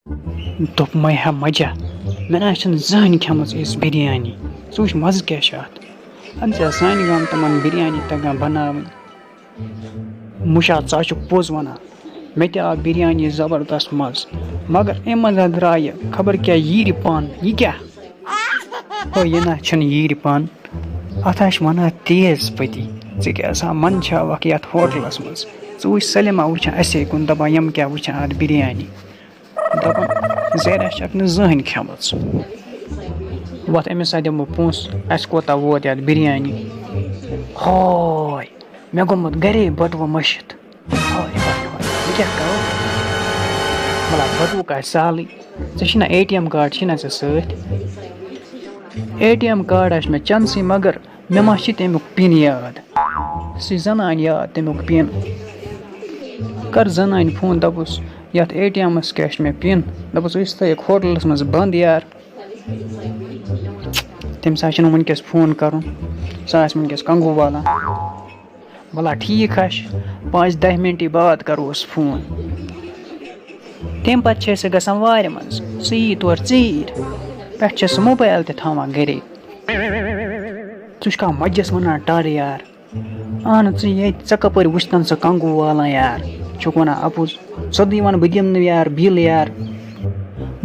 دوٚپ مے ہا مَجا مےٚ نہ چھنہٕ زٕہٕنۍ کھٮ۪مٕژ یِژھ بِریانی ژٕ وٕچھ مَزٕ کیٛاہ چھُ اَتھ اَدٕ ژےٚ سانہِ گامہٕ تِمن بِریانی تگان بَناوٕنۍ مُشا ژٕ ہا چھُکھ پوٚز وَنان مےٚ تہِ آو بِریانی زبردست مَزٕ مگر اَمہِ منٛز درٛاو یہِ خبر کیٛاہ ییٖرِ پن یہِ کیٛاہ ہو یہِ نہ چھُنہٕ ییٖرِ پن اَتھ ہا چھِ وَنان تیز پٔتی ژٕ کیٛاہ سا منٛدچھاوکھ یَتھ ہوٹلَس منٛز ژٕ وٕچھ سٲلِما وٕچھان اَسے کُن دَپان یِم کیٛاہ وٕچھان اَتھ بِریانی دَپان زیرا چھَکھ نہٕ زٕہٕنۍ کھٮ۪مٕژ وَتھ أمِس ہا دِمو پونٛسہٕ اَسہِ کوتاہ ووت یَتھ بِریانی ہاے مےٚ گوٚمُت گَرے بٔٹوٕ مٔشِتھ ہاے ہاے ہاے بہٕ کیٛاہ کَرٕ مطلب بٔٹوُک آسہِ سہلٕے ژےٚ چھُنا اے ٹی ایم کارڈ چھُنا ژےٚ سۭتۍ اے ٹی ایم کارڈ آسہِ مےٚ چَندسٕے مگر مےٚ ما چھِ تَمیُک پِن یاد سُہ زَنان یاد تَمیُک پِن کَر زَنانہِ فون دَپُس یَتھ اے ٹی ایمَس کیٛاہ چھُ مےٚ پِن دَپُس أسۍ تھٲیِکھ ہوٹلَس منٛز بنٛد یار تٔمِس حظ چھُنہٕ وٕنکٮ۪س فون کَرُن سُہ آسہِ وٕنکٮ۪س کنگوٗ والان وَلہ ٹھیٖک حظ چھُ 5-10 مِنٹی بعد کَروس فون تَمہِ پَتہٕ چھِ أسۍ گژھان وارِ منٛز سُہ یی تورٕ ژیٖرۍ پٮ۪ٹھٕ چھِ سُہ موبایل تہِ تھاوان گَرے ژٕ چھُکھا مَجَس وَنان ٹَر یار اہن ژٕ ییٚتہِ ژےٚ کَپٲرۍ وٕچھتَن ژٕ کنگوٗ والان یار چھُکھ وَنان اَپُز سیوٚدُے وَنہٕ بہٕ دِمہٕ نہٕ یار بِل یار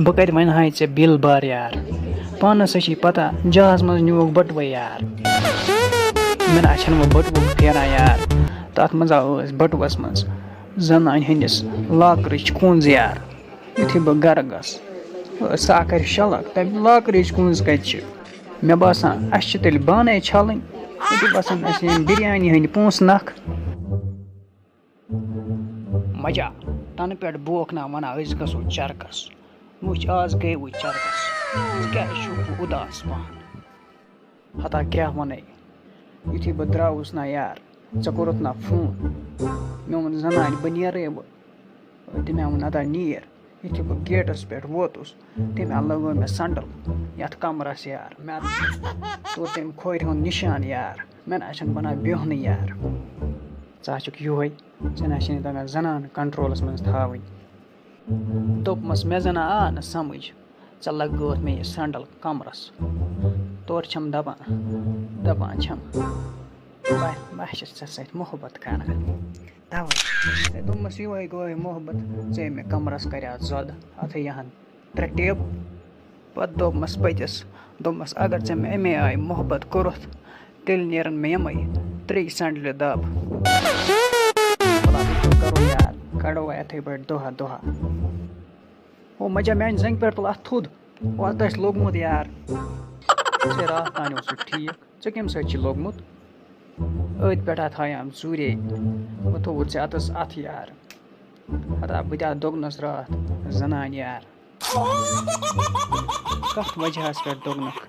بہٕ کَتہِ وَنہٕ ہاے ژےٚ بِل بَر یار پانَس ہَے چھِ پَتہ جہاز منٛز نیوٗکھ بٔٹوَے یار مےٚ نہ چھَنہٕ وۄنۍ بٔٹوٕ پھیران یار تَتھ منٛز ٲس بٔٹوَس منٛز زَنانہِ ہٕنٛدِس لاکرٕچ کُنٛز یار یُتھُے بہٕ گَرٕ گژھٕ سۄ کَرِ شَلَک تَمہِ لاکرٕچ کُنٛز کَتہِ چھِ مےٚ باسان اَسہِ چھِ تیٚلہِ بانَے چھَلٕنۍ ییٚتہِ باسان اَسہِ یِم بِریانی ہٕنٛدۍ پونٛسہٕ نَکھ مَجا تَنہٕ پٮ۪ٹھ بوکھ نا وَنان أسۍ گژھو چَرکَس وٕچھ آز گٔے وٕ چَرکَس ژٕ کیٛازِ چھُکھ اُداس پَہَن ہتا کیٛاہ وَنَے یُتھُے بہٕ درٛاوُس نا یار ژےٚ کوٚرُتھ نا فون مےٚ ووٚن زَنانہِ بہٕ نیرَے وۄنۍ تٔمۍ ہا ووٚن نہ نیر یُتھُے بہٕ گیٹَس پٮ۪ٹھ ووتُس تٔمۍ ہا لَگٲو مےٚ سَنڈَل یَتھ کَمرَس یار مےٚ توٚر تٔمۍ کھورِ ہُنٛد نِشان یار مےٚ نہ چھُنہٕ بَنان بیٚہنٕے یار ژٕ ہا چھُکھ یِہوٚے ژےٚ نہ چھِنہٕ تَگان زَنان کَنٹرولَس منٛز تھاوٕنۍ دوٚپمَس مےٚ زَن آو نہٕ سَمٕجھ ژےٚ لَگٲوٕتھ مےٚ یہِ سَنڈَل کَمرَس تورٕ چھَم دَپان چھَم بہٕ چھَس ژےٚ سۭتۍ محبت کَران تَوَے دوٚپمَس یِہوٚے گوٚو محبت ژےٚ مےٚ کَمرَس کَریٛاو زۄدٕ اَتھَے یہِ ہَن 3 ٹیبہٕ پَتہٕ دوٚپمَس پٔتِس دوٚپمَس اگر ژےٚ مےٚ اَمے آیہِ محبت کوٚرُتھ تیٚلہِ نیرَن مےٚ یِمَے 3 سَنڈلہِ دَب کَرو یار کَڑو یِتھَے پٲٹھۍ دۄہا ہو مَجا میٛانہِ زنٛگہِ پٮ۪ٹھ تُل اَتھ تھوٚد اَتھ آسہِ لوٚگمُت یار ژےٚ راتھ تانۍ اوسُکھ ٹھیٖک ژےٚ کَمہِ سۭتۍ چھِ لوٚگمُت أتھۍ پٮ۪ٹھ ہا تھایام ژوٗرے وۄنۍ تھوٚوُتھ ژےٚ اَتَس اَتھٕ یار ہتا بہٕ تہِ ہا دوٚگنَس راتھ زَنان یار کَتھ وجہَس پٮ۪ٹھ دوٚگنَکھ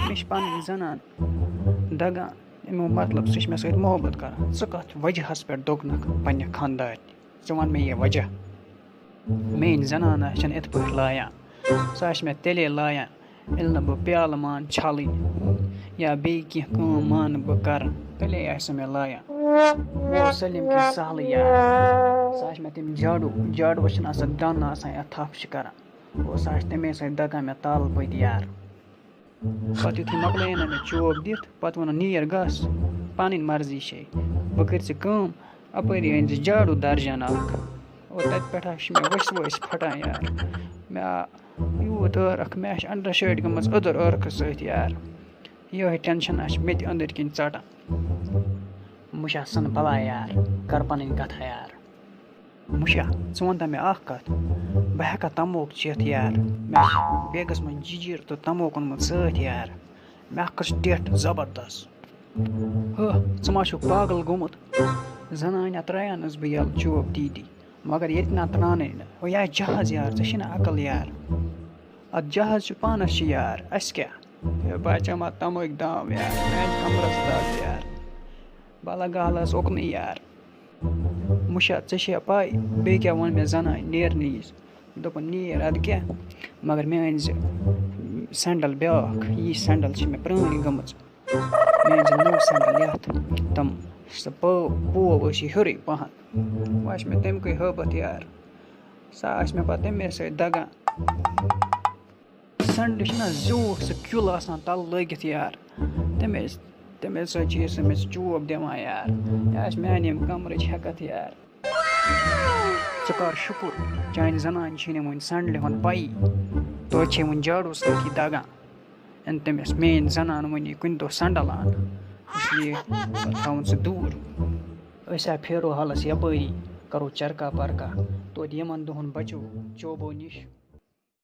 مےٚ چھِ پَنٕنۍ زَنان دَگان اَمیُک مطلب سُہ چھِ مےٚ سۭتۍ محبت کَران ژٕ کَتھ وجہَس پٮ۪ٹھ دوٚگنَکھ پنٛنہِ خانٛدارنہِ ژٕ وَن مےٚ یہِ وجہ میٛٲنۍ زَنان آسہِ چھَنہٕ یِتھ پٲٹھۍ لایان سۄ آسہِ مےٚ تیٚلے لایان ییٚلہِ نہٕ بہٕ پیٛالہٕ مان چھَلٕنۍ یا بیٚیہِ کینٛہہ کٲم مانہٕ بہٕ کَرٕنۍ تیٚلے آسہِ سۄ مےٚ لایان گوٚو سٲلِم کینٛہہ سہلٕے یار سۄ آسہِ مےٚ تِم جاڈوَس چھِنہٕ آسان دَن آسان یا تھَپھ چھِ کَران گوٚو سۄ آسہِ تَمے سۭتۍ دَگان مےٚ تالہٕ پٔتۍ یار پَتہٕ یُتھُے مۄکلٲیِن مےٚ چوب دِتھ پَتہٕ ووٚنُن نیر گژھ پَنٕنۍ مرضی چھے وۄنۍ کٔرۍ ژٕ کٲم اَپٲری أنۍ زِ جاڈوٗ درجَن اَکھ اور تَتہِ پٮ۪ٹھ حظ چھِ مےٚ ؤسۍ پھٹان یار مےٚ آو یوٗت ٲرَکھ مےٚ چھِ اَنڈَر شٲٹۍ گٔمٕژ أدٕر ٲرکھٕ سۭتۍ یار یِہوٚے ٹٮ۪نشَن حظ چھِ مےٚ تہِ أنٛدٕرۍ کِنۍ ژَٹان مُشا سَن بَلاے یار کَر پَنٕنۍ کَتھا یار مُشا ژٕ وَنتا مےٚ اَکھ کَتھ بہٕ ہٮ۪کا تموک چٮ۪تھ یار مےٚ چھِ بیگَس منٛز جِجیٖر تہٕ تموک اوٚنمُت سۭتۍ یار مےٚ کھٔژ ٹٮ۪ٹھ زبردست ژٕ ما چھُکھ پاگل گوٚمُت زَنانہِ ہا ترٛایانَس بہٕ یَلہٕ چوب دی مگر ییٚتہِ نا ترٛانٕے نہٕ ہو یا جہاز یار ژےٚ چھی نہٕ عقل یار اَتھ جہاز چھُ پانَس چھِ یار اَسہِ کیٛاہ بہٕ چَما تَمٲکۍ دام یار میٛانہِ کَمرَس دَگ یار بہٕ لگاوہس اُکنٕے یار مُشا ژےٚ چھے پَے بیٚیہِ کیٛاہ ووٚن مےٚ زَنانہِ نیرنہٕ وِزِ دوٚپُن نیر اَدٕ کیٛاہ مگر مےٚ أنۍ زِ سٮ۪نٛڈَل بیٛاکھ یی سٮ۪نٛڈَل چھِ مےٚ پرٛٲنۍ گٔمٕژ مےٚ أنۍ زِ نٔو سٮ۪نٛڈَل یَتھ تِم سُہ پوو ٲسۍ یہِ ہیوٚرُے پَہَن وۄنۍ آسہِ مےٚ تَمہِ کُے ہٲبَتھ یار سۄ آسہِ مےٚ پَتہٕ تَمے سۭتۍ دَگان سنڈٕ چھِنہ زیوٗٹھ سُہ کیُل آسان تَلہٕ لٲگِتھ یار تَمے سۭتۍ چھِ أسۍ أمِس چوب دِوان یار یہِ آسہِ میٛانہِ ییٚمہِ کَمرٕچ ہٮ۪کَتھ یار ژٕ کَر شُکُر چانہِ زَنانہِ چھِی نہٕ وٕنۍ سنٛڈلہِ ہُنٛد پَیی توتہِ چھے وٕنۍ جاڈوٗ سۭتی دَگان اَن تٔمِس میٛٲنۍ زَنان وٕنی کُنہِ دۄہ سنٛڈَل اَن اِسلیے تھاوُن سُہ دوٗر أسۍ پھیرو حالَس یَپٲری کَرو چَرکا پَرکا توتہِ یِمَن دۄہَن بَچو چوبو نِش